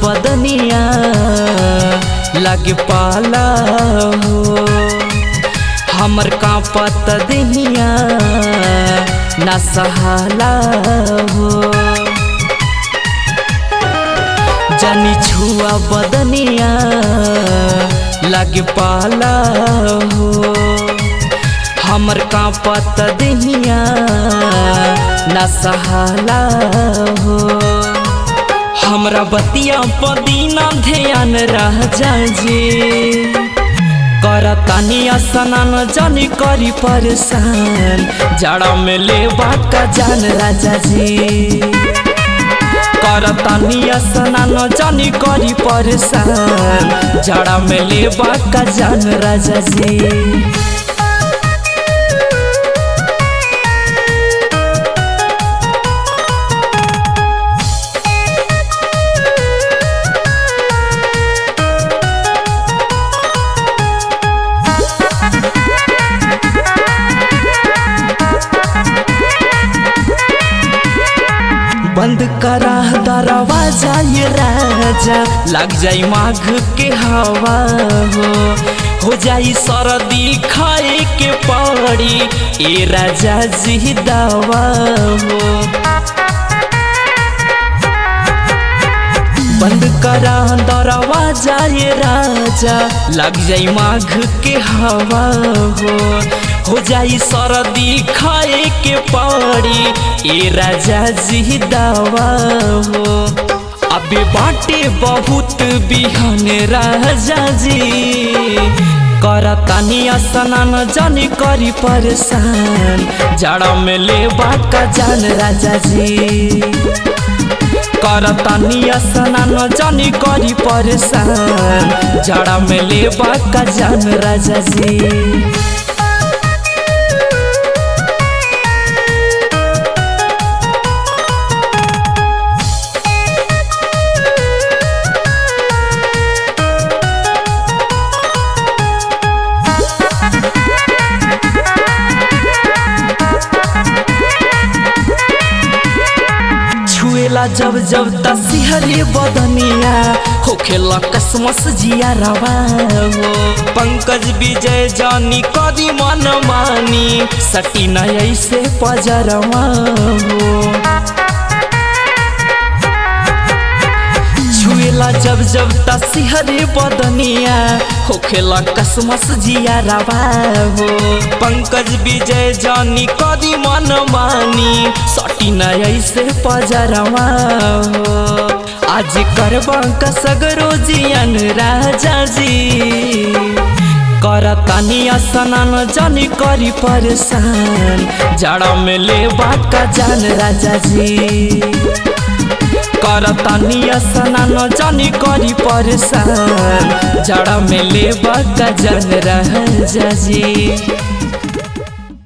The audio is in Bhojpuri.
बदनिया लगे पाला हो, हमर कांपत देहिया ना सहाला हो। जानी छुआ बदनिया लगे पाला हो, हमर कांपत देहिया ना सहाला हो। हमरा बतिया पदीना ध्यान रह जाजी, करतानी स्नान जानी करी परेशान, जाड़ा में लेबा का जान राजा जी। करतानी स्नान जानी करी परेशान, जाड़ा में लेबा का जान राजा जी। बंद करा दरवाजा ये राजा, लग जाई माघ के हवा हो जाई सर्दी खाए के पड़ी ए राजा जी दवा हो। बंद करा दरवाजा ये राजा, लग जाई माघ के हवा हो जाई सर्दी खाए के पड़ी ए राजा जी दवा हो। अबे बाटे बहुत बिहान राजा जी, करतानी स्नान जानी करी परेशान, जाड़ा में लेबा का जान राजा जी। करतानी स्नान जानी करी परेशान, जाड़ा में लेबा का जान राजा जी। जब जब तसिहरे बदनिया होखेला कसमस जिया रवा हो। पंकज विजय जानी कदी मन मानी, सटी न ऐसे पजरवा हो। छुएला जब जब तसिहरे बदनिया होखेला कसमस जिया रवा हो। पंकज विजय जानी कदी मन मानी, सटी न ऐसे पजरवा हो। आज करबा का सगरो जियन राजा जी, करतानी स्नान जानी करी परेशान, जाड़ा में लेबा का जान राजा जी। करतानी स्नान जानी करी परेशान, जाड़ा में लेबा का जान राजा जी।